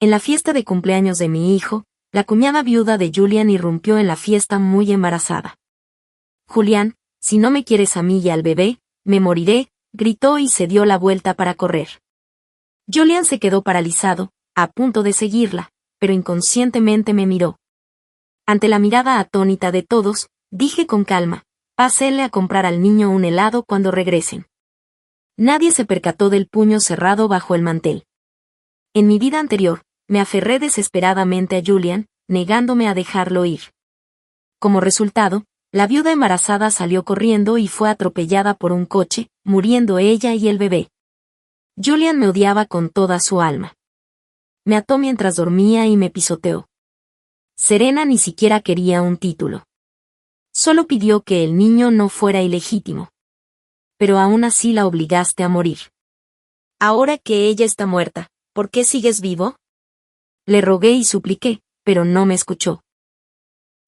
En la fiesta de cumpleaños de mi hijo, la cuñada viuda de Julian irrumpió en la fiesta muy embarazada. «Julián, si no me quieres a mí y al bebé, me moriré», gritó y se dio la vuelta para correr. Julian se quedó paralizado, a punto de seguirla, pero inconscientemente me miró. Ante la mirada atónita de todos, dije con calma: «Pásenle a comprar al niño un helado cuando regresen». Nadie se percató del puño cerrado bajo el mantel. En mi vida anterior, me aferré desesperadamente a Julian, negándome a dejarlo ir. Como resultado, la viuda embarazada salió corriendo y fue atropellada por un coche, muriendo ella y el bebé. Julian me odiaba con toda su alma. Me ató mientras dormía y me pisoteó. Serena ni siquiera quería un título. Solo pidió que el niño no fuera ilegítimo. Pero aún así la obligaste a morir. Ahora que ella está muerta, ¿por qué sigues vivo?, le rogué y supliqué, pero no me escuchó.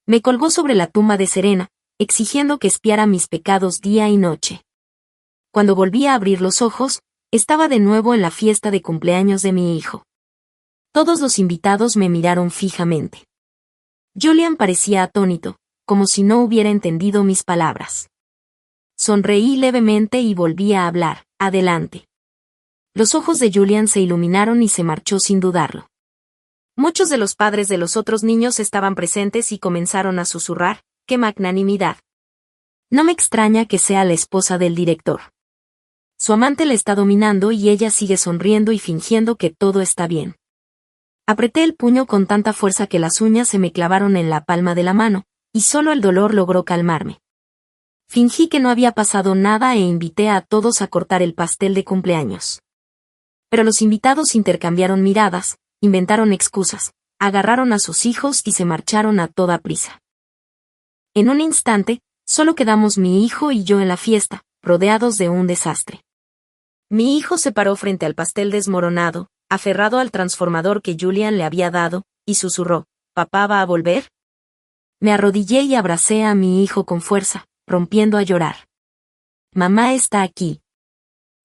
Me colgó sobre la tumba de Serena, exigiendo que espiara mis pecados día y noche. Cuando volví a abrir los ojos, estaba de nuevo en la fiesta de cumpleaños de mi hijo. Todos los invitados me miraron fijamente. Julian parecía atónito, como si no hubiera entendido mis palabras. Sonreí levemente y volví a hablar: «Adelante». Los ojos de Julian se iluminaron y se marchó sin dudarlo. Muchos de los padres de los otros niños estaban presentes y comenzaron a susurrar: «¡Qué magnanimidad!». No me extraña que sea la esposa del director. Su amante la está dominando y ella sigue sonriendo y fingiendo que todo está bien. Apreté el puño con tanta fuerza que las uñas se me clavaron en la palma de la mano, y solo el dolor logró calmarme. Fingí que no había pasado nada e invité a todos a cortar el pastel de cumpleaños. Pero los invitados intercambiaron miradas, inventaron excusas, agarraron a sus hijos y se marcharon a toda prisa. En un instante, solo quedamos mi hijo y yo en la fiesta, rodeados de un desastre. Mi hijo se paró frente al pastel desmoronado, aferrado al transformador que Julian le había dado, y susurró: «¿Papá va a volver?». Me arrodillé y abracé a mi hijo con fuerza, rompiendo a llorar. «Mamá está aquí.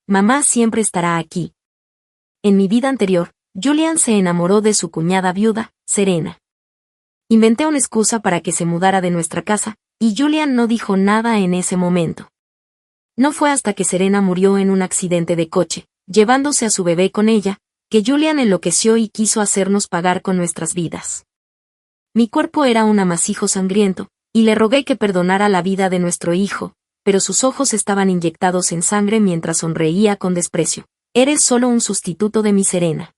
Mamá siempre estará aquí». En mi vida anterior, Julian se enamoró de su cuñada viuda, Serena. Inventé una excusa para que se mudara de nuestra casa, y Julian no dijo nada en ese momento. No fue hasta que Serena murió en un accidente de coche, llevándose a su bebé con ella, que Julian enloqueció y quiso hacernos pagar con nuestras vidas. Mi cuerpo era un amasijo sangriento, y le rogué que perdonara la vida de nuestro hijo, pero sus ojos estaban inyectados en sangre mientras sonreía con desprecio. «Eres solo un sustituto de mi Serena.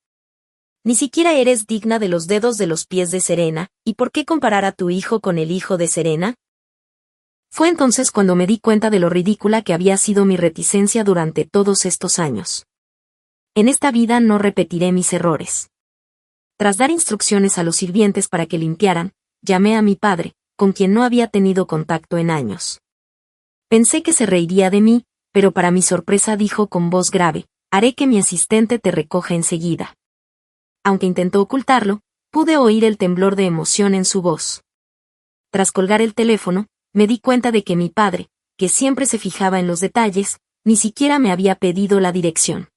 Ni siquiera eres digna de los dedos de los pies de Serena, ¿y por qué comparar a tu hijo con el hijo de Serena?». Fue entonces cuando me di cuenta de lo ridícula que había sido mi reticencia durante todos estos años. En esta vida no repetiré mis errores. Tras dar instrucciones a los sirvientes para que limpiaran, llamé a mi padre, con quien no había tenido contacto en años. Pensé que se reiría de mí, pero para mi sorpresa dijo con voz grave: «Haré que mi asistente te recoja enseguida». Aunque intentó ocultarlo, pude oír el temblor de emoción en su voz. Tras colgar el teléfono, me di cuenta de que mi padre, que siempre se fijaba en los detalles, ni siquiera me había pedido la dirección.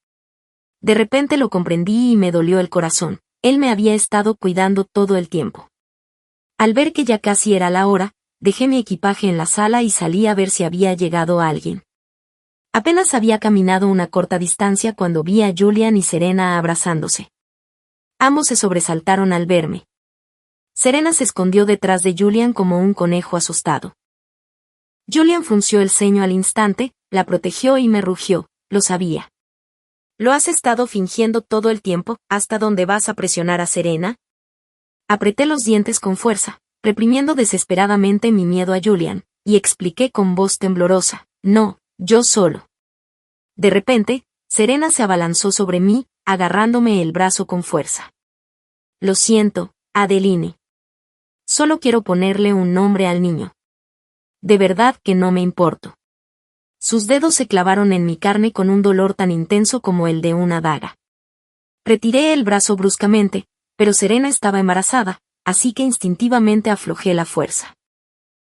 De repente lo comprendí y me dolió el corazón. Él me había estado cuidando todo el tiempo. Al ver que ya casi era la hora, dejé mi equipaje en la sala y salí a ver si había llegado alguien. Apenas había caminado una corta distancia cuando vi a Julian y Serena abrazándose. Ambos se sobresaltaron al verme. Serena se escondió detrás de Julian como un conejo asustado. Julian frunció el ceño al instante, la protegió y me rugió: «Lo sabía. ¿Lo has estado fingiendo todo el tiempo, hasta dónde vas a presionar a Serena?». Apreté los dientes con fuerza, reprimiendo desesperadamente mi miedo a Julian, y expliqué con voz temblorosa: «No, yo solo». De repente, Serena se abalanzó sobre mí, agarrándome el brazo con fuerza. «Lo siento, Adeline. Solo quiero ponerle un nombre al niño. De verdad que no me importo». Sus dedos se clavaron en mi carne con un dolor tan intenso como el de una daga. Retiré el brazo bruscamente, pero Serena estaba embarazada, así que instintivamente aflojé la fuerza.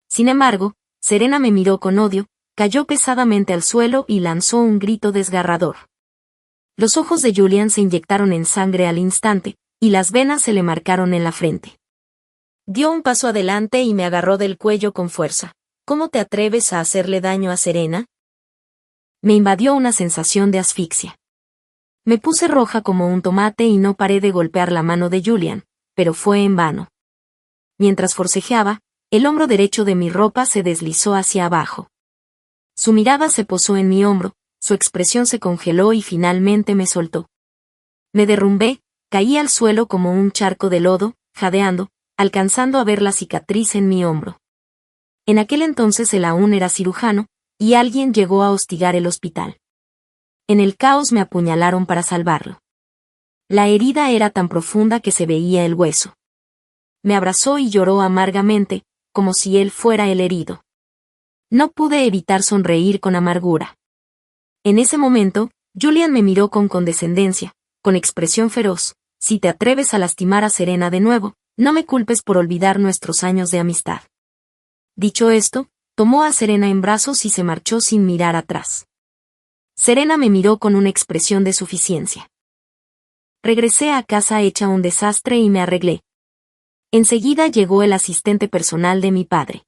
Sin embargo, Serena me miró con odio, cayó pesadamente al suelo y lanzó un grito desgarrador. Los ojos de Julian se inyectaron en sangre al instante, y las venas se le marcaron en la frente. Dio un paso adelante y me agarró del cuello con fuerza. ¿Cómo te atreves a hacerle daño a Serena? Me invadió una sensación de asfixia. Me puse roja como un tomate y no paré de golpear la mano de Julian, pero fue en vano. Mientras forcejeaba, el hombro derecho de mi ropa se deslizó hacia abajo. Su mirada se posó en mi hombro, su expresión se congeló y finalmente me soltó. Me derrumbé, caí al suelo como un charco de lodo, jadeando, alcanzando a ver la cicatriz en mi hombro. En aquel entonces él aún era cirujano, y alguien llegó a hostigar el hospital. En el caos me apuñalaron para salvarlo. La herida era tan profunda que se veía el hueso. Me abrazó y lloró amargamente, como si él fuera el herido. No pude evitar sonreír con amargura. En ese momento, Julian me miró con condescendencia, con expresión feroz. Si te atreves a lastimar a Serena de nuevo, no me culpes por olvidar nuestros años de amistad. Dicho esto, tomó a Serena en brazos y se marchó sin mirar atrás. Serena me miró con una expresión de suficiencia. Regresé a casa hecha un desastre y me arreglé. Enseguida llegó el asistente personal de mi padre.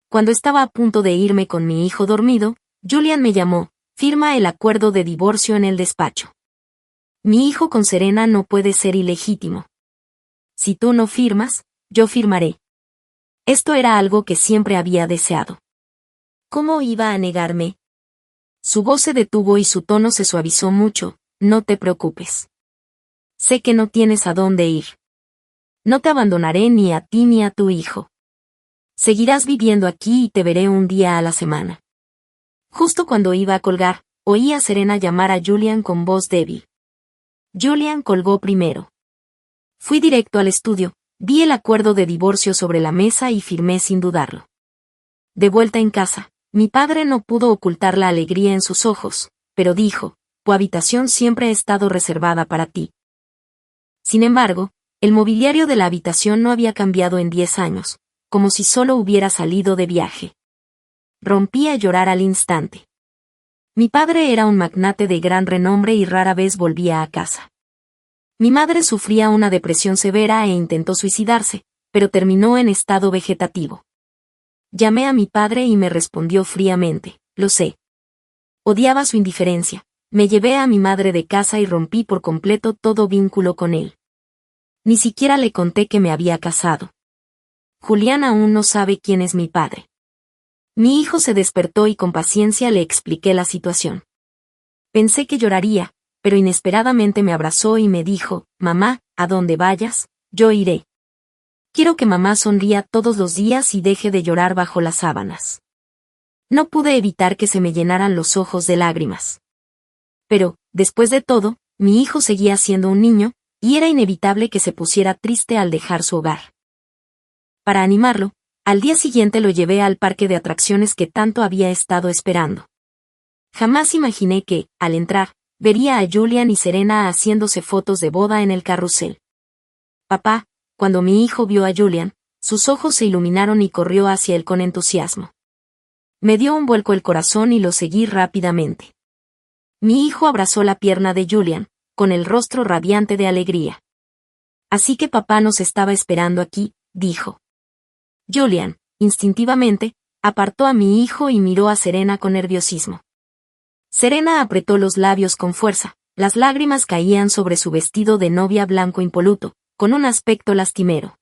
Cuando estaba a punto de irme con mi hijo dormido, Julian me llamó: firma el acuerdo de divorcio en el despacho. Mi hijo con Serena no puede ser ilegítimo. Si tú no firmas, yo firmaré. Esto era algo que siempre había deseado. ¿Cómo iba a negarme? Su voz se detuvo y su tono se suavizó mucho. No te preocupes. Sé que no tienes a dónde ir. No te abandonaré ni a ti ni a tu hijo. Seguirás viviendo aquí y te veré un día a la semana. Justo cuando iba a colgar, oí a Serena llamar a Julian con voz débil. Julian colgó primero. Fui directo al estudio, vi el acuerdo de divorcio sobre la mesa y firmé sin dudarlo. De vuelta en casa, mi padre no pudo ocultar la alegría en sus ojos, pero dijo: tu habitación siempre ha estado reservada para ti. Sin embargo, el mobiliario de la habitación no había cambiado en 10 años, como si solo hubiera salido de viaje. Rompí a llorar al instante. Mi padre era un magnate de gran renombre y rara vez volvía a casa. Mi madre sufría una depresión severa e intentó suicidarse, pero terminó en estado vegetativo. Llamé a mi padre y me respondió fríamente: lo sé. Odiaba su indiferencia. Me llevé a mi madre de casa y rompí por completo todo vínculo con él. Ni siquiera le conté que me había casado. Julián aún no sabe quién es mi padre. Mi hijo se despertó y con paciencia le expliqué la situación. Pensé que lloraría, pero inesperadamente me abrazó y me dijo: mamá, a donde vayas, yo iré. Quiero que mamá sonría todos los días y deje de llorar bajo las sábanas. No pude evitar que se me llenaran los ojos de lágrimas. Pero, después de todo, mi hijo seguía siendo un niño, y era inevitable que se pusiera triste al dejar su hogar. Para animarlo, al día siguiente lo llevé al parque de atracciones que tanto había estado esperando. Jamás imaginé que, al entrar, vería a Julian y Serena haciéndose fotos de boda en el carrusel. Papá, cuando mi hijo vio a Julian, sus ojos se iluminaron y corrió hacia él con entusiasmo. Me dio un vuelco el corazón y lo seguí rápidamente. Mi hijo abrazó la pierna de Julian, con el rostro radiante de alegría. Así que papá nos estaba esperando aquí, dijo. Julian, instintivamente, apartó a mi hijo y miró a Serena con nerviosismo. Serena apretó los labios con fuerza, las lágrimas caían sobre su vestido de novia blanco impoluto, con un aspecto lastimero.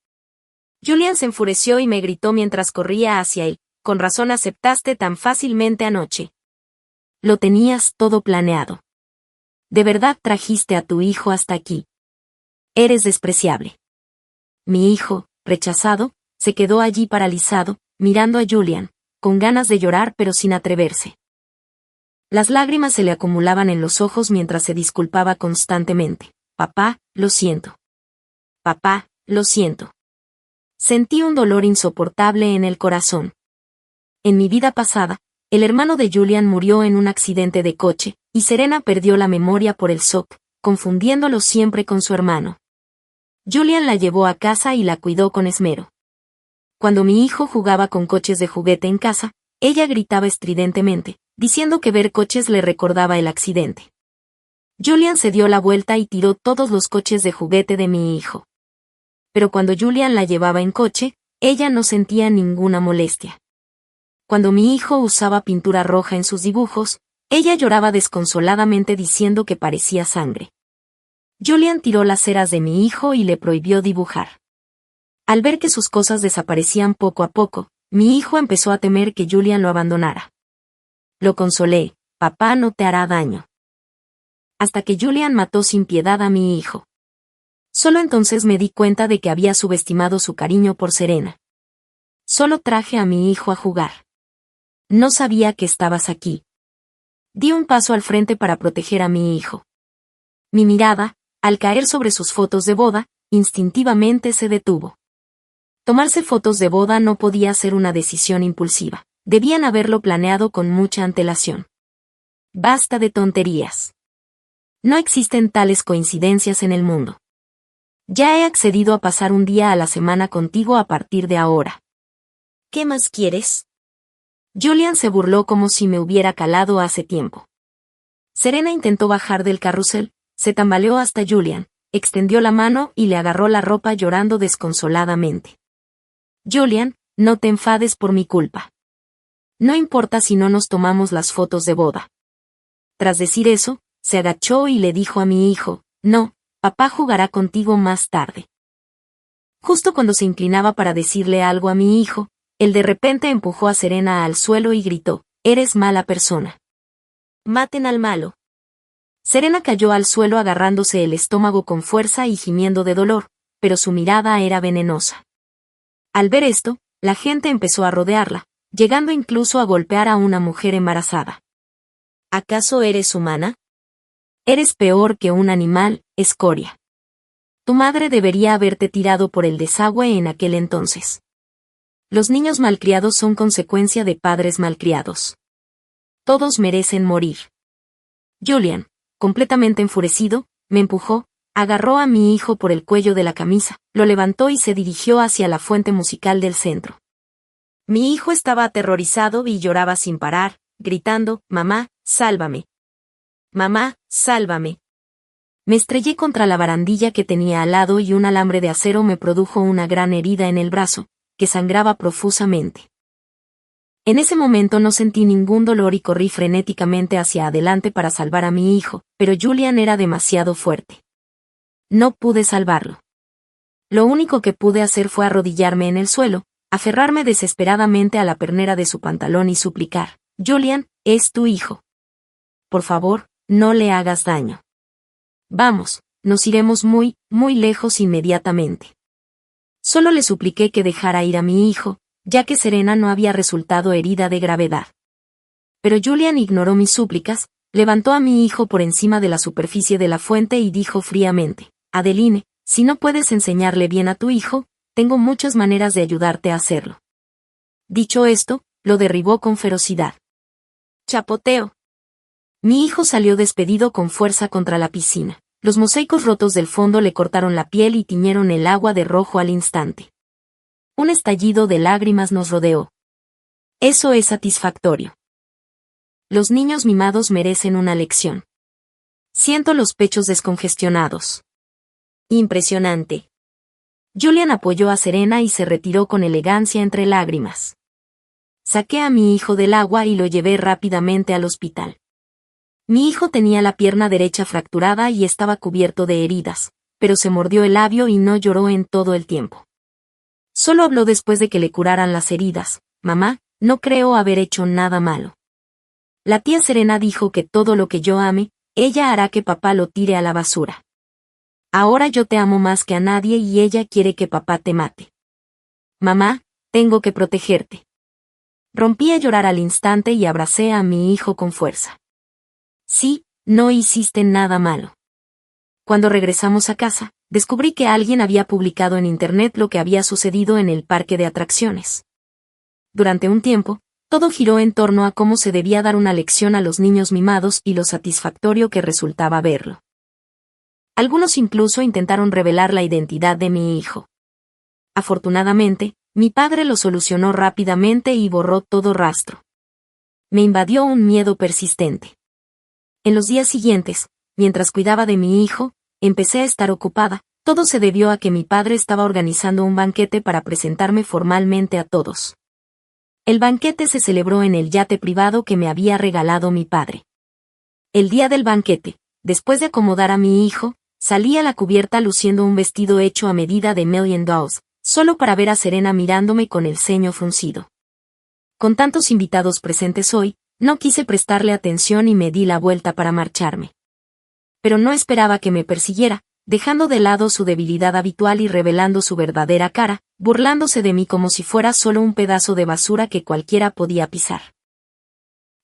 Julian se enfureció y me gritó mientras corría hacia él: con razón aceptaste tan fácilmente anoche. Lo tenías todo planeado. ¿De verdad trajiste a tu hijo hasta aquí? Eres despreciable. Mi hijo, rechazado, se quedó allí paralizado, mirando a Julian, con ganas de llorar pero sin atreverse. Las lágrimas se le acumulaban en los ojos mientras se disculpaba constantemente. Papá, lo siento. Papá, lo siento. Sentí un dolor insoportable en el corazón. En mi vida pasada, el hermano de Julian murió en un accidente de coche, y Serena perdió la memoria por el shock, confundiéndolo siempre con su hermano. Julian la llevó a casa y la cuidó con esmero. Cuando mi hijo jugaba con coches de juguete en casa, ella gritaba estridentemente, diciendo que ver coches le recordaba el accidente. Julian se dio la vuelta y tiró todos los coches de juguete de mi hijo. Pero cuando Julian la llevaba en coche, ella no sentía ninguna molestia. Cuando mi hijo usaba pintura roja en sus dibujos, ella lloraba desconsoladamente diciendo que parecía sangre. Julian tiró las ceras de mi hijo y le prohibió dibujar. Al ver que sus cosas desaparecían poco a poco, mi hijo empezó a temer que Julian lo abandonara. Lo consolé: papá no te hará daño. Hasta que Julian mató sin piedad a mi hijo. Solo entonces me di cuenta de que había subestimado su cariño por Serena. Solo traje a mi hijo a jugar. No sabía que estabas aquí. Di un paso al frente para proteger a mi hijo. Mi mirada, al caer sobre sus fotos de boda, instintivamente se detuvo. Tomarse fotos de boda no podía ser una decisión impulsiva. Debían haberlo planeado con mucha antelación. Basta de tonterías. No existen tales coincidencias en el mundo. Ya he accedido a pasar un día a la semana contigo a partir de ahora. ¿Qué más quieres? Julian se burló como si me hubiera calado hace tiempo. Serena intentó bajar del carrusel, se tambaleó hasta Julian, extendió la mano y le agarró la ropa llorando desconsoladamente. Julian, no te enfades por mi culpa. No importa si no nos tomamos las fotos de boda. Tras decir eso, se agachó y le dijo a mi hijo: no, papá jugará contigo más tarde. Justo cuando se inclinaba para decirle algo a mi hijo, él de repente empujó a Serena al suelo y gritó: eres mala persona. Maten al malo. Serena cayó al suelo agarrándose el estómago con fuerza y gimiendo de dolor, pero su mirada era venenosa. Al ver esto, la gente empezó a rodearla, llegando incluso a golpear a una mujer embarazada. ¿Acaso eres humana? Eres peor que un animal, escoria. Tu madre debería haberte tirado por el desagüe en aquel entonces. Los niños malcriados son consecuencia de padres malcriados. Todos merecen morir. Julian, completamente enfurecido, me empujó, agarró a mi hijo por el cuello de la camisa, lo levantó y se dirigió hacia la fuente musical del centro. Mi hijo estaba aterrorizado y lloraba sin parar, gritando: mamá, sálvame. Mamá, sálvame. Me estrellé contra la barandilla que tenía al lado y un alambre de acero me produjo una gran herida en el brazo, que sangraba profusamente. En ese momento no sentí ningún dolor y corrí frenéticamente hacia adelante para salvar a mi hijo, pero Julian era demasiado fuerte. No pude salvarlo. Lo único que pude hacer fue arrodillarme en el suelo, aferrarme desesperadamente a la pernera de su pantalón y suplicar: Julian, es tu hijo. Por favor, no le hagas daño. Vamos, nos iremos muy, muy lejos inmediatamente. Solo le supliqué que dejara ir a mi hijo, ya que Serena no había resultado herida de gravedad. Pero Julian ignoró mis súplicas, levantó a mi hijo por encima de la superficie de la fuente y dijo fríamente: Adeline, si no puedes enseñarle bien a tu hijo, tengo muchas maneras de ayudarte a hacerlo. Dicho esto, lo derribó con ferocidad. Chapoteo. Mi hijo salió despedido con fuerza contra la piscina. Los mosaicos rotos del fondo le cortaron la piel y tiñeron el agua de rojo al instante. Un estallido de lágrimas nos rodeó. Eso es satisfactorio. Los niños mimados merecen una lección. Siento los pechos descongestionados. Impresionante. Julian apoyó a Serena y se retiró con elegancia entre lágrimas. Saqué a mi hijo del agua y lo llevé rápidamente al hospital. Mi hijo tenía la pierna derecha fracturada y estaba cubierto de heridas, pero se mordió el labio y no lloró en todo el tiempo. Solo habló después de que le curaran las heridas: mamá, no creo haber hecho nada malo. La tía Serena dijo que todo lo que yo ame, ella hará que papá lo tire a la basura. Ahora yo te amo más que a nadie y ella quiere que papá te mate. Mamá, tengo que protegerte. Rompí a llorar al instante y abracé a mi hijo con fuerza. Sí, no hiciste nada malo. Cuando regresamos a casa, descubrí que alguien había publicado en internet lo que había sucedido en el parque de atracciones. Durante un tiempo, todo giró en torno a cómo se debía dar una lección a los niños mimados y lo satisfactorio que resultaba verlo. Algunos incluso intentaron revelar la identidad de mi hijo. Afortunadamente, mi padre lo solucionó rápidamente y borró todo rastro. Me invadió un miedo persistente. En los días siguientes, mientras cuidaba de mi hijo, empecé a estar ocupada. Todo se debió a que mi padre estaba organizando un banquete para presentarme formalmente a todos. El banquete se celebró en el yate privado que me había regalado mi padre. El día del banquete, después de acomodar a mi hijo, salí a la cubierta luciendo un vestido hecho a medida de Million Dolls, solo para ver a Serena mirándome con el ceño fruncido. Con tantos invitados presentes hoy, no quise prestarle atención y me di la vuelta para marcharme. Pero no esperaba que me persiguiera, dejando de lado su debilidad habitual y revelando su verdadera cara, burlándose de mí como si fuera solo un pedazo de basura que cualquiera podía pisar.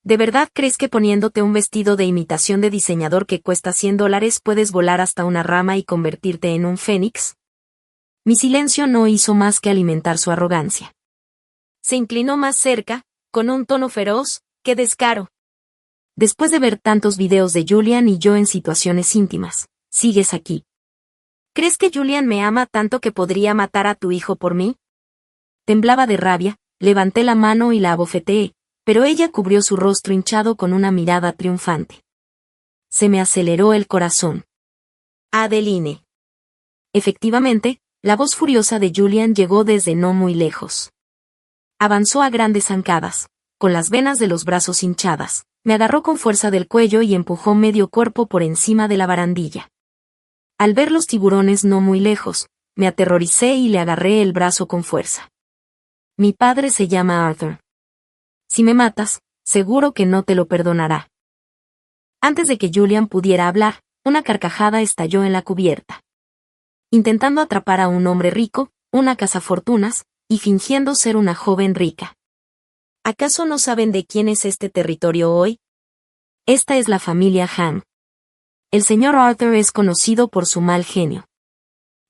¿De verdad crees que poniéndote un vestido de imitación de diseñador que cuesta $100 puedes volar hasta una rama y convertirte en un fénix? Mi silencio no hizo más que alimentar su arrogancia. Se inclinó más cerca, con un tono feroz. ¡Qué descaro! Después de ver tantos videos de Julian y yo en situaciones íntimas, ¿sigues aquí? ¿Crees que Julian me ama tanto que podría matar a tu hijo por mí? Temblaba de rabia, levanté la mano y la abofeteé, pero ella cubrió su rostro hinchado con una mirada triunfante. Se me aceleró el corazón. Adeline. Efectivamente, la voz furiosa de Julian llegó desde no muy lejos. Avanzó a grandes zancadas, con las venas de los brazos hinchadas, me agarró con fuerza del cuello y empujó medio cuerpo por encima de la barandilla. Al ver los tiburones no muy lejos, me aterroricé y le agarré el brazo con fuerza. Mi padre se llama Arthur. Si me matas, seguro que no te lo perdonará. Antes de que Julian pudiera hablar, una carcajada estalló en la cubierta. Intentando atrapar a un hombre rico, una cazafortunas, y fingiendo ser una joven rica. ¿Acaso no saben de quién es este territorio hoy? Esta es la familia Han. El señor Arthur es conocido por su mal genio.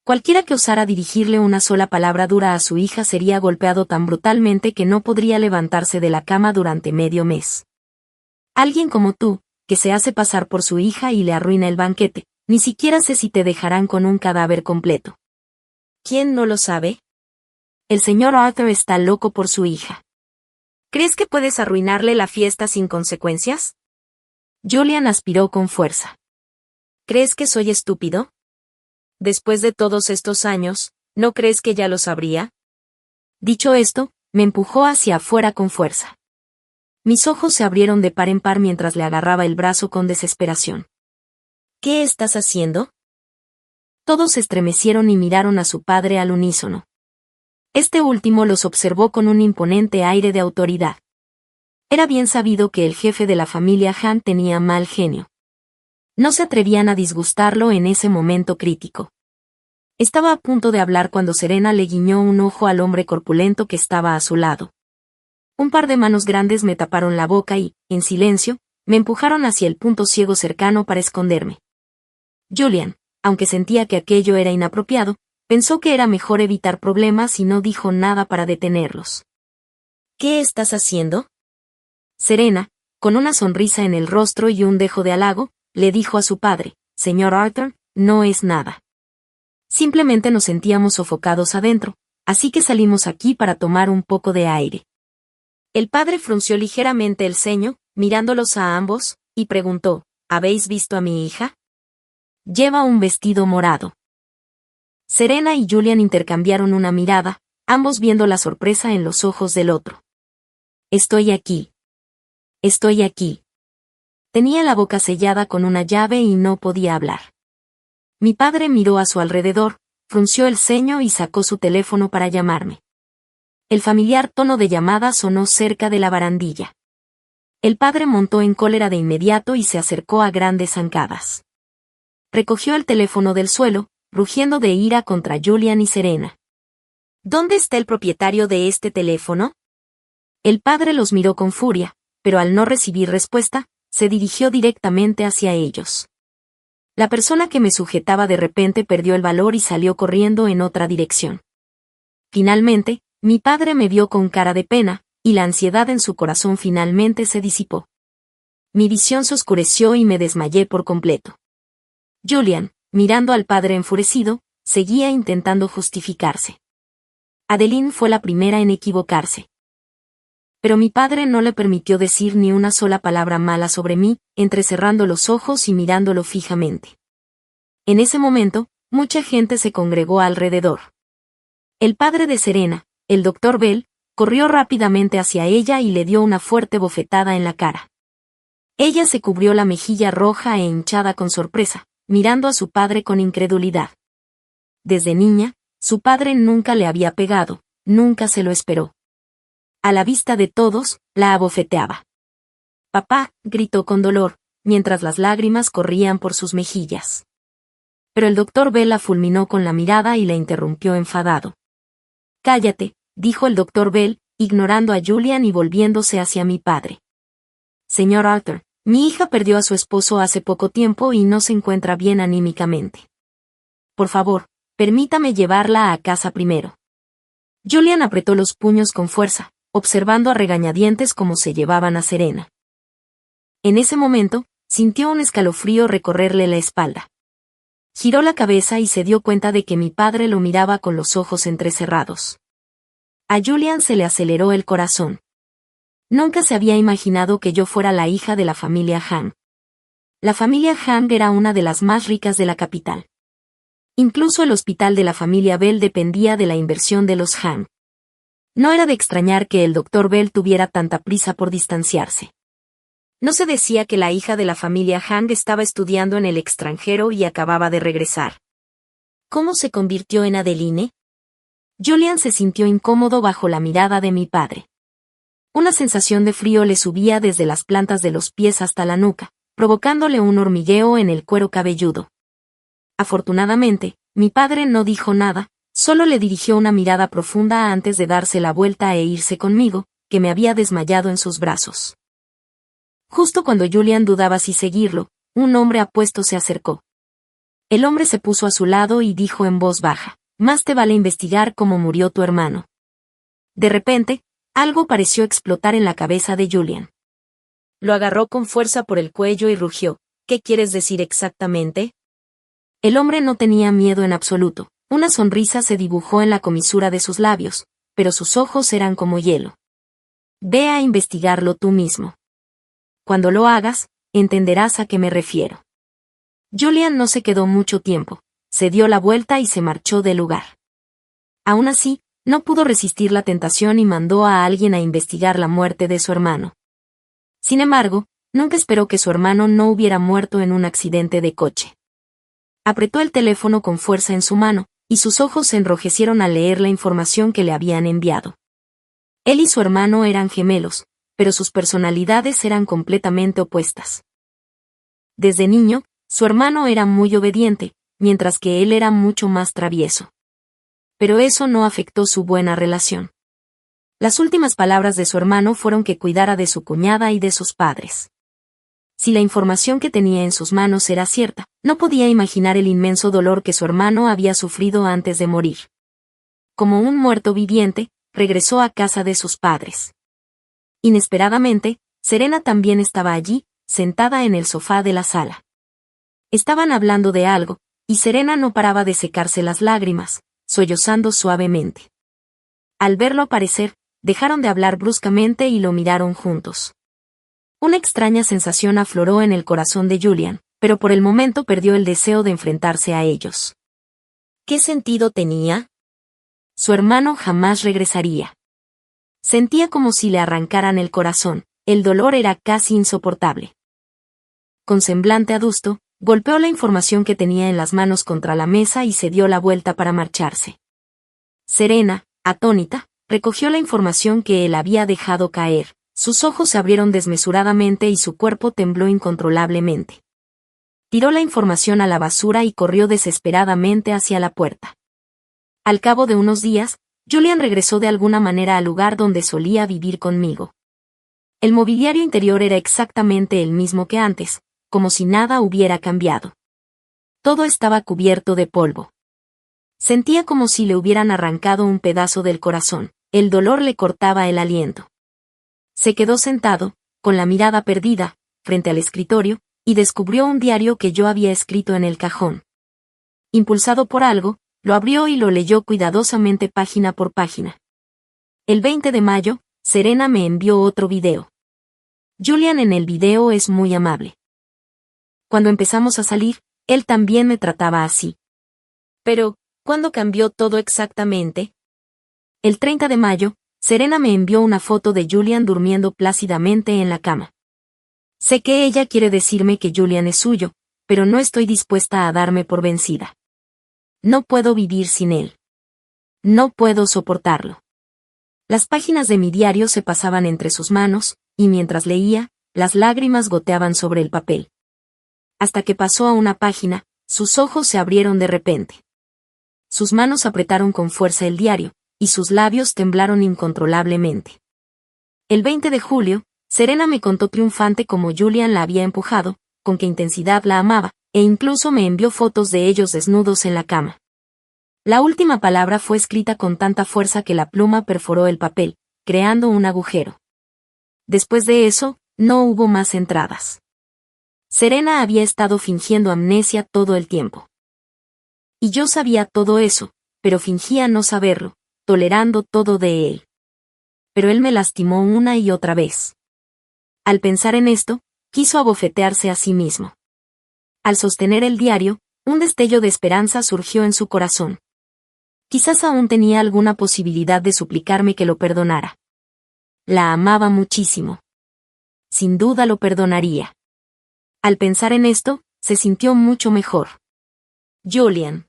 Cualquiera que osara dirigirle una sola palabra dura a su hija sería golpeado tan brutalmente que no podría levantarse de la cama durante medio mes. Alguien como tú, que se hace pasar por su hija y le arruina el banquete, ni siquiera sé si te dejarán con un cadáver completo. ¿Quién no lo sabe? El señor Arthur está loco por su hija. ¿Crees que puedes arruinarle la fiesta sin consecuencias? Julian aspiró con fuerza. ¿Crees que soy estúpido? Después de todos estos años, ¿no crees que ya lo sabría? Dicho esto, me empujó hacia afuera con fuerza. Mis ojos se abrieron de par en par mientras le agarraba el brazo con desesperación. ¿Qué estás haciendo? Todos se estremecieron y miraron a su padre al unísono. Este último los observó con un imponente aire de autoridad. Era bien sabido que el jefe de la familia Han tenía mal genio. No se atrevían a disgustarlo en ese momento crítico. Estaba a punto de hablar cuando Serena le guiñó un ojo al hombre corpulento que estaba a su lado. Un par de manos grandes me taparon la boca y, en silencio, me empujaron hacia el punto ciego cercano para esconderme. Julian, aunque sentía que aquello era inapropiado, pensó que era mejor evitar problemas y no dijo nada para detenerlos. ¿Qué estás haciendo? Serena, con una sonrisa en el rostro y un dejo de halago, le dijo a su padre, «Señor Arthur, no es nada. Simplemente nos sentíamos sofocados adentro, así que salimos aquí para tomar un poco de aire». El padre frunció ligeramente el ceño, mirándolos a ambos, y preguntó, «¿Habéis visto a mi hija? Lleva un vestido morado». Serena y Julian intercambiaron una mirada, ambos viendo la sorpresa en los ojos del otro. «Estoy aquí. Estoy aquí». Tenía la boca sellada con una llave y no podía hablar. Mi padre miró a su alrededor, frunció el ceño y sacó su teléfono para llamarme. El familiar tono de llamada sonó cerca de la barandilla. El padre montó en cólera de inmediato y se acercó a grandes zancadas. Recogió el teléfono del suelo, rugiendo de ira contra Julian y Serena. ¿Dónde está el propietario de este teléfono? El padre los miró con furia, pero al no recibir respuesta, se dirigió directamente hacia ellos. La persona que me sujetaba de repente perdió el valor y salió corriendo en otra dirección. Finalmente, mi padre me vio con cara de pena, y la ansiedad en su corazón finalmente se disipó. Mi visión se oscureció y me desmayé por completo. Julian, mirando al padre enfurecido, seguía intentando justificarse. Adeline fue la primera en equivocarse. Pero mi padre no le permitió decir ni una sola palabra mala sobre mí, entrecerrando los ojos y mirándolo fijamente. En ese momento, mucha gente se congregó alrededor. El padre de Serena, el doctor Bell, corrió rápidamente hacia ella y le dio una fuerte bofetada en la cara. Ella se cubrió la mejilla roja e hinchada con sorpresa, mirando a su padre con incredulidad. Desde niña, su padre nunca le había pegado, nunca se lo esperó. A la vista de todos, la abofeteaba. «Papá», gritó con dolor, mientras las lágrimas corrían por sus mejillas. Pero el doctor Bell la fulminó con la mirada y la interrumpió enfadado. «Cállate», dijo el doctor Bell, ignorando a Julian y volviéndose hacia mi padre. «Señor Arthur, mi hija perdió a su esposo hace poco tiempo y no se encuentra bien anímicamente. Por favor, permítame llevarla a casa primero». Julian apretó los puños con fuerza, observando a regañadientes cómo se llevaban a Serena. En ese momento, sintió un escalofrío recorrerle la espalda. Giró la cabeza y se dio cuenta de que mi padre lo miraba con los ojos entrecerrados. A Julian se le aceleró el corazón. Nunca se había imaginado que yo fuera la hija de la familia Hang. La familia Hang era una de las más ricas de la capital. Incluso el hospital de la familia Bell dependía de la inversión de los Hang. No era de extrañar que el doctor Bell tuviera tanta prisa por distanciarse. ¿No se decía que la hija de la familia Hang estaba estudiando en el extranjero y acababa de regresar? ¿Cómo se convirtió en Adeline? Julian se sintió incómodo bajo la mirada de mi padre. Una sensación de frío le subía desde las plantas de los pies hasta la nuca, provocándole un hormigueo en el cuero cabelludo. Afortunadamente, mi padre no dijo nada, solo le dirigió una mirada profunda antes de darse la vuelta e irse conmigo, que me había desmayado en sus brazos. Justo cuando Julian dudaba si seguirlo, un hombre apuesto se acercó. El hombre se puso a su lado y dijo en voz baja: «Más te vale investigar cómo murió tu hermano». De repente, algo pareció explotar en la cabeza de Julian. Lo agarró con fuerza por el cuello y rugió: «¿Qué quieres decir exactamente?». El hombre no tenía miedo en absoluto. Una sonrisa se dibujó en la comisura de sus labios, pero sus ojos eran como hielo. «Ve a investigarlo tú mismo. Cuando lo hagas, entenderás a qué me refiero». Julian no se quedó mucho tiempo, se dio la vuelta y se marchó del lugar. Aún así, no pudo resistir la tentación y mandó a alguien a investigar la muerte de su hermano. Sin embargo, nunca esperó que su hermano no hubiera muerto en un accidente de coche. Apretó el teléfono con fuerza en su mano, y sus ojos se enrojecieron al leer la información que le habían enviado. Él y su hermano eran gemelos, pero sus personalidades eran completamente opuestas. Desde niño, su hermano era muy obediente, mientras que él era mucho más travieso. Pero eso no afectó su buena relación. Las últimas palabras de su hermano fueron que cuidara de su cuñada y de sus padres. Si la información que tenía en sus manos era cierta, no podía imaginar el inmenso dolor que su hermano había sufrido antes de morir. Como un muerto viviente, regresó a casa de sus padres. Inesperadamente, Serena también estaba allí, sentada en el sofá de la sala. Estaban hablando de algo, y Serena no paraba de secarse las lágrimas, sollozando suavemente. Al verlo aparecer, dejaron de hablar bruscamente y lo miraron juntos. Una extraña sensación afloró en el corazón de Julian, pero por el momento perdió el deseo de enfrentarse a ellos. ¿Qué sentido tenía? Su hermano jamás regresaría. Sentía como si le arrancaran el corazón, el dolor era casi insoportable. Con semblante adusto, golpeó la información que tenía en las manos contra la mesa y se dio la vuelta para marcharse. Serena, atónita, recogió la información que él había dejado caer. Sus ojos se abrieron desmesuradamente y su cuerpo tembló incontrolablemente. Tiró la información a la basura y corrió desesperadamente hacia la puerta. Al cabo de unos días, Julian regresó de alguna manera al lugar donde solía vivir conmigo. El mobiliario interior era exactamente el mismo que antes, como si nada hubiera cambiado. Todo estaba cubierto de polvo. Sentía como si le hubieran arrancado un pedazo del corazón, el dolor le cortaba el aliento. Se quedó sentado, con la mirada perdida, frente al escritorio, y descubrió un diario que yo había escrito en el cajón. Impulsado por algo, lo abrió y lo leyó cuidadosamente página por página. El 20 de mayo, Serena me envió otro video. Julian en el video es muy amable. Cuando empezamos a salir, él también me trataba así. Pero, ¿cuándo cambió todo exactamente? El 30 de mayo, Serena me envió una foto de Julian durmiendo plácidamente en la cama. Sé que ella quiere decirme que Julian es suyo, pero no estoy dispuesta a darme por vencida. No puedo vivir sin él. No puedo soportarlo. Las páginas de mi diario se pasaban entre sus manos, y mientras leía, las lágrimas goteaban sobre el papel. Hasta que pasó a una página, sus ojos se abrieron de repente. Sus manos apretaron con fuerza el diario, y sus labios temblaron incontrolablemente. El 20 de julio, Serena me contó triunfante cómo Julian la había empujado, con qué intensidad la amaba, e incluso me envió fotos de ellos desnudos en la cama. La última palabra fue escrita con tanta fuerza que la pluma perforó el papel, creando un agujero. Después de eso, no hubo más entradas. Serena había estado fingiendo amnesia todo el tiempo. Y yo sabía todo eso, pero fingía no saberlo, tolerando todo de él. Pero él me lastimó una y otra vez. Al pensar en esto, quiso abofetearse a sí mismo. Al sostener el diario, un destello de esperanza surgió en su corazón. Quizás aún tenía alguna posibilidad de suplicarme que lo perdonara. La amaba muchísimo. Sin duda lo perdonaría. Al pensar en esto, se sintió mucho mejor. Julian.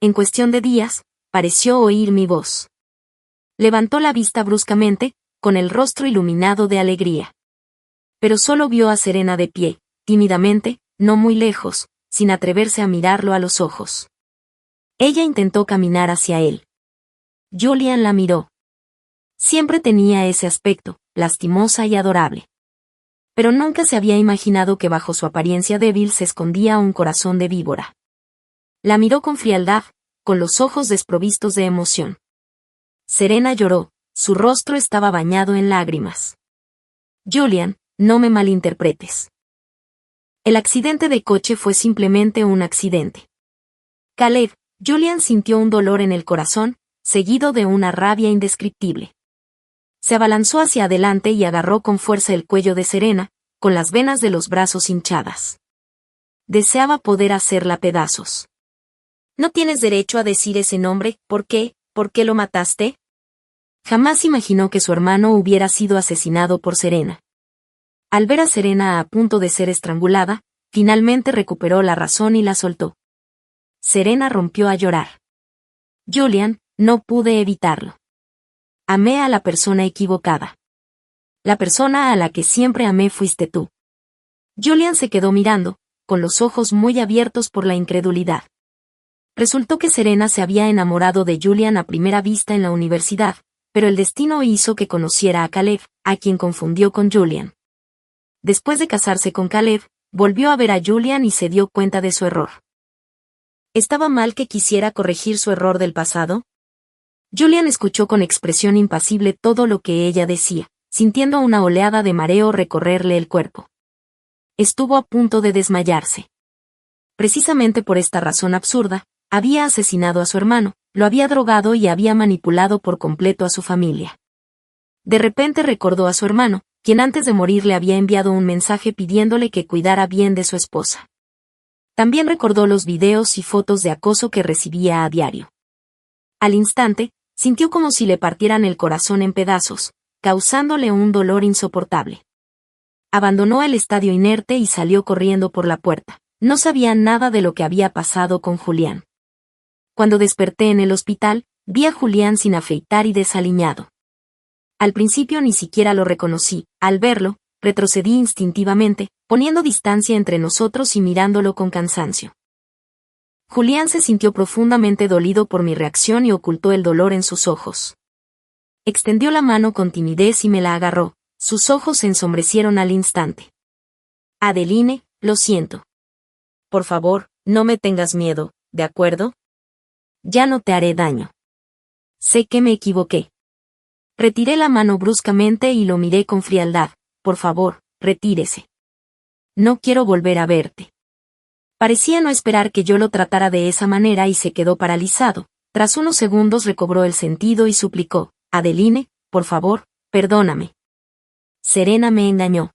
En cuestión de días, pareció oír mi voz. Levantó la vista bruscamente, con el rostro iluminado de alegría. Pero solo vio a Serena de pie, tímidamente, no muy lejos, sin atreverse a mirarlo a los ojos. Ella intentó caminar hacia él. Julian la miró. Siempre tenía ese aspecto, lastimosa y adorable. Pero nunca se había imaginado que bajo su apariencia débil se escondía un corazón de víbora. La miró con frialdad, con los ojos desprovistos de emoción. Serena lloró, su rostro estaba bañado en lágrimas. Julian, no me malinterpretes. El accidente de coche fue simplemente un accidente. Caleb, Julian sintió un dolor en el corazón, seguido de una rabia indescriptible. Se abalanzó hacia adelante y agarró con fuerza el cuello de Serena, con las venas de los brazos hinchadas. Deseaba poder hacerla pedazos. No tienes derecho a decir ese nombre, ¿por qué? ¿Por qué lo mataste? Jamás imaginó que su hermano hubiera sido asesinado por Serena. Al ver a Serena a punto de ser estrangulada, finalmente recuperó la razón y la soltó. Serena rompió a llorar. Julian, no pude evitarlo. Amé a la persona equivocada. La persona a la que siempre amé fuiste tú. Julian se quedó mirando, con los ojos muy abiertos por la incredulidad. Resultó que Serena se había enamorado de Julian a primera vista en la universidad, pero el destino hizo que conociera a Caleb, a quien confundió con Julian. Después de casarse con Caleb, volvió a ver a Julian y se dio cuenta de su error. ¿Estaba mal que quisiera corregir su error del pasado? Julian escuchó con expresión impasible todo lo que ella decía, sintiendo una oleada de mareo recorrerle el cuerpo. Estuvo a punto de desmayarse. Precisamente por esta razón absurda, había asesinado a su hermano, lo había drogado y había manipulado por completo a su familia. De repente recordó a su hermano, quien antes de morir le había enviado un mensaje pidiéndole que cuidara bien de su esposa. También recordó los videos y fotos de acoso que recibía a diario. Al instante, sintió como si le partieran el corazón en pedazos, causándole un dolor insoportable. Abandonó el estadio inerte y salió corriendo por la puerta. No sabía nada de lo que había pasado con Julián. Cuando desperté en el hospital, vi a Julián sin afeitar y desaliñado. Al principio ni siquiera lo reconocí. Al verlo, retrocedí instintivamente, poniendo distancia entre nosotros y mirándolo con cansancio. Julián se sintió profundamente dolido por mi reacción y ocultó el dolor en sus ojos. Extendió la mano con timidez y me la agarró, sus ojos se ensombrecieron al instante. Adeline, lo siento. Por favor, no me tengas miedo, ¿de acuerdo? Ya no te haré daño. Sé que me equivoqué. Retiré la mano bruscamente y lo miré con frialdad. Por favor, retírese. No quiero volver a verte. Parecía no esperar que yo lo tratara de esa manera y se quedó paralizado. Tras unos segundos recobró el sentido y suplicó, Adeline, por favor, perdóname. Serena me engañó.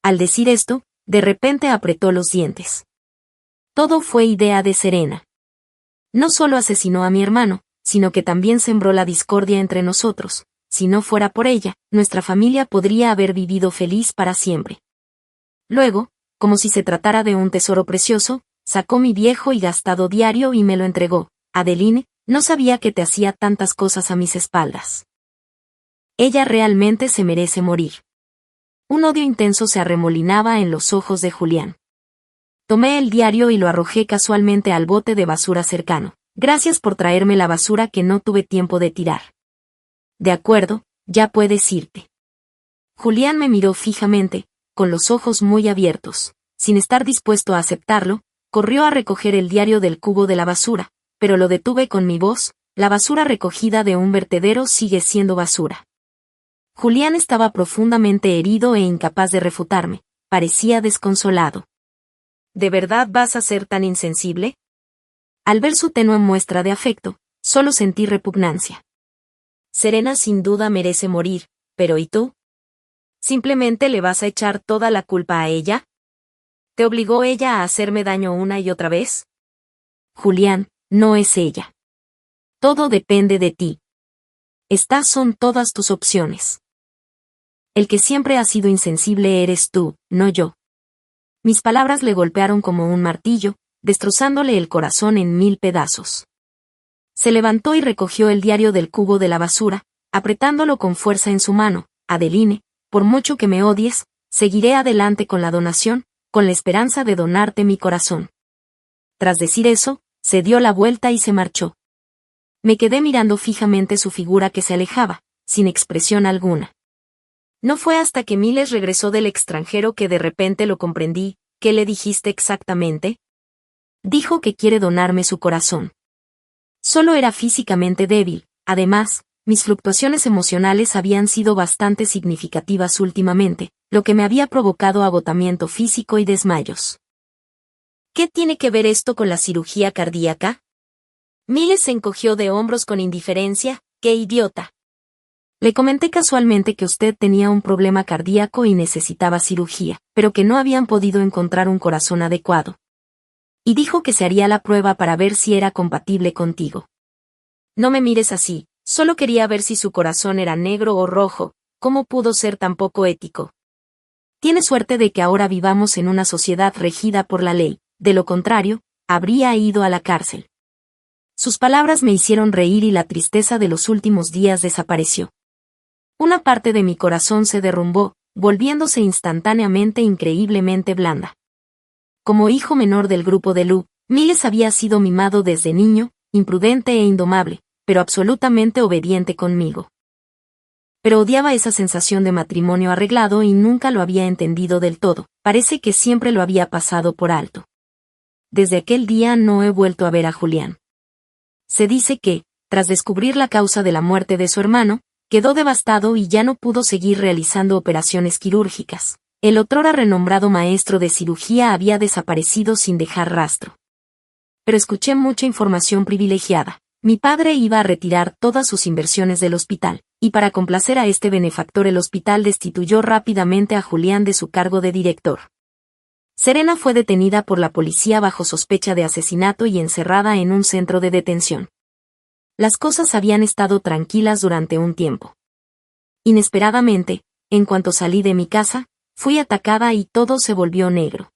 Al decir esto, de repente apretó los dientes. Todo fue idea de Serena. No solo asesinó a mi hermano, sino que también sembró la discordia entre nosotros. Si no fuera por ella, nuestra familia podría haber vivido feliz para siempre. Luego, como si se tratara de un tesoro precioso, sacó mi viejo y gastado diario y me lo entregó. Adeline, no sabía que te hacía tantas cosas a mis espaldas. Ella realmente se merece morir. Un odio intenso se arremolinaba en los ojos de Julián. Tomé el diario y lo arrojé casualmente al bote de basura cercano. Gracias por traerme la basura que no tuve tiempo de tirar. De acuerdo, ya puedes irte. Julián me miró fijamente, con los ojos muy abiertos. Sin estar dispuesto a aceptarlo, corrió a recoger el diario del cubo de la basura, pero lo detuve con mi voz: la basura recogida de un vertedero sigue siendo basura. Julián estaba profundamente herido e incapaz de refutarme, parecía desconsolado. ¿De verdad vas a ser tan insensible? Al ver su tenue muestra de afecto, solo sentí repugnancia. Serena sin duda merece morir, pero ¿y tú? ¿Simplemente le vas a echar toda la culpa a ella? ¿Te obligó ella a hacerme daño una y otra vez? Julián, no es ella. Todo depende de ti. Estas son todas tus opciones. El que siempre ha sido insensible eres tú, no yo. Mis palabras le golpearon como un martillo, destrozándole el corazón en 1000 pedazos. Se levantó y recogió el diario del cubo de la basura, apretándolo con fuerza en su mano. Adeline, por mucho que me odies, seguiré adelante con la donación, con la esperanza de donarte mi corazón. Tras decir eso, se dio la vuelta y se marchó. Me quedé mirando fijamente su figura que se alejaba, sin expresión alguna. No fue hasta que Miles regresó del extranjero que de repente lo comprendí. ¿Qué le dijiste exactamente? Dijo que quiere donarme su corazón. Solo era físicamente débil. Además, mis fluctuaciones emocionales habían sido bastante significativas últimamente, lo que me había provocado agotamiento físico y desmayos. ¿Qué tiene que ver esto con la cirugía cardíaca? Miles se encogió de hombros con indiferencia. ¡Qué idiota! Le comenté casualmente que usted tenía un problema cardíaco y necesitaba cirugía, pero que no habían podido encontrar un corazón adecuado. Y dijo que se haría la prueba para ver si era compatible contigo. No me mires así, solo quería ver si su corazón era negro o rojo. ¿Cómo pudo ser tan poco ético? Tiene suerte de que ahora vivamos en una sociedad regida por la ley, de lo contrario, habría ido a la cárcel. Sus palabras me hicieron reír y la tristeza de los últimos días desapareció. Una parte de mi corazón se derrumbó, volviéndose instantáneamente increíblemente blanda. Como hijo menor del grupo de Lou, Miles había sido mimado desde niño, imprudente e indomable, pero absolutamente obediente conmigo. Pero odiaba esa sensación de matrimonio arreglado y nunca lo había entendido del todo, parece que siempre lo había pasado por alto. Desde aquel día no he vuelto a ver a Julián. Se dice que, tras descubrir la causa de la muerte de su hermano, quedó devastado y ya no pudo seguir realizando operaciones quirúrgicas. El otrora renombrado maestro de cirugía había desaparecido sin dejar rastro. Pero escuché mucha información privilegiada. Mi padre iba a retirar todas sus inversiones del hospital, y para complacer a este benefactor el hospital destituyó rápidamente a Julián de su cargo de director. Serena fue detenida por la policía bajo sospecha de asesinato y encerrada en un centro de detención. Las cosas habían estado tranquilas durante un tiempo. Inesperadamente, en cuanto salí de mi casa, fui atacada y todo se volvió negro.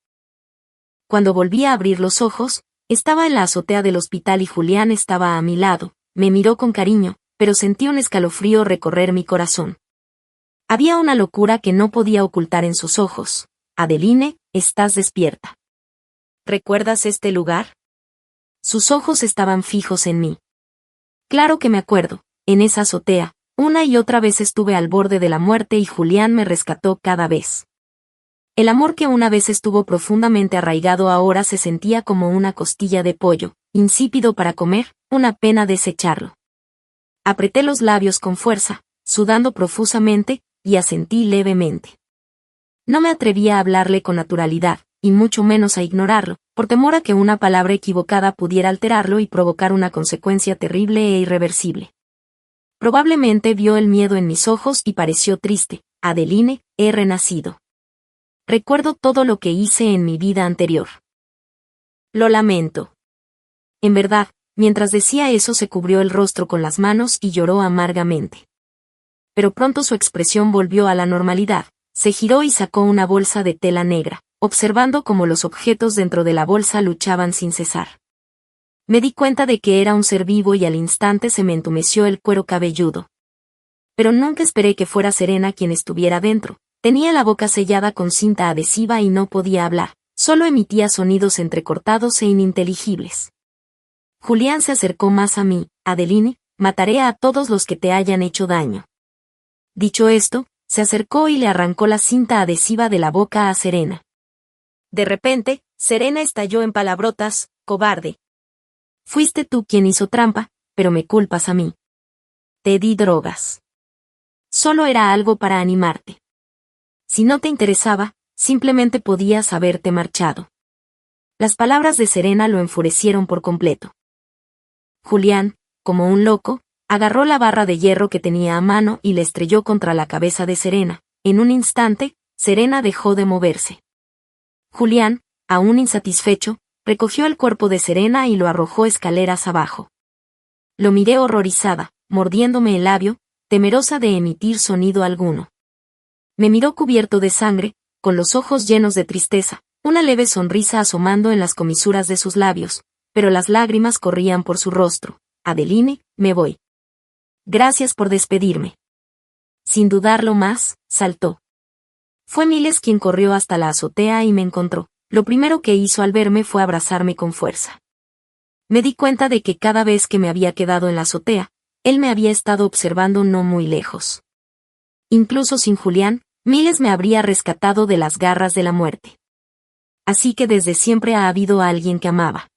Cuando volví a abrir los ojos, estaba en la azotea del hospital y Julián estaba a mi lado. Me miró con cariño, pero sentí un escalofrío recorrer mi corazón. Había una locura que no podía ocultar en sus ojos. Adeline, estás despierta. ¿Recuerdas este lugar? Sus ojos estaban fijos en mí. Claro que me acuerdo, en esa azotea, una y otra vez estuve al borde de la muerte y Julián me rescató cada vez. El amor que una vez estuvo profundamente arraigado ahora se sentía como una costilla de pollo, insípido para comer, una pena desecharlo. Apreté los labios con fuerza, sudando profusamente, y asentí levemente. No me atrevía a hablarle con naturalidad, y mucho menos a ignorarlo, por temor a que una palabra equivocada pudiera alterarlo y provocar una consecuencia terrible e irreversible. Probablemente vio el miedo en mis ojos y pareció triste. Adeline, he renacido. Recuerdo todo lo que hice en mi vida anterior. Lo lamento. En verdad, mientras decía eso se cubrió el rostro con las manos y lloró amargamente. Pero pronto su expresión volvió a la normalidad, se giró y sacó una bolsa de tela negra, observando cómo los objetos dentro de la bolsa luchaban sin cesar. Me di cuenta de que era un ser vivo y al instante se me entumeció el cuero cabelludo. Pero nunca esperé que fuera Serena quien estuviera dentro. Tenía la boca sellada con cinta adhesiva y no podía hablar, solo emitía sonidos entrecortados e ininteligibles. Julián se acercó más a mí. Adeline, mataré a todos los que te hayan hecho daño. Dicho esto, se acercó y le arrancó la cinta adhesiva de la boca a Serena. De repente, Serena estalló en palabrotas: cobarde. Fuiste tú quien hizo trampa, pero me culpas a mí. Te di drogas. Solo era algo para animarte. Si no te interesaba, simplemente podías haberte marchado. Las palabras de Serena lo enfurecieron por completo. Julián, como un loco, agarró la barra de hierro que tenía a mano y le estrelló contra la cabeza de Serena. En un instante, Serena dejó de moverse. Julián, aún insatisfecho, recogió el cuerpo de Serena y lo arrojó escaleras abajo. Lo miré horrorizada, mordiéndome el labio, temerosa de emitir sonido alguno. Me miró cubierto de sangre, con los ojos llenos de tristeza, una leve sonrisa asomando en las comisuras de sus labios, pero las lágrimas corrían por su rostro. Adeline, me voy. Gracias por despedirme. Sin dudarlo más, saltó. Fue Miles quien corrió hasta la azotea y me encontró. Lo primero que hizo al verme fue abrazarme con fuerza. Me di cuenta de que cada vez que me había quedado en la azotea, él me había estado observando no muy lejos. Incluso sin Julián, Miles me habría rescatado de las garras de la muerte. Así que desde siempre ha habido alguien que amaba.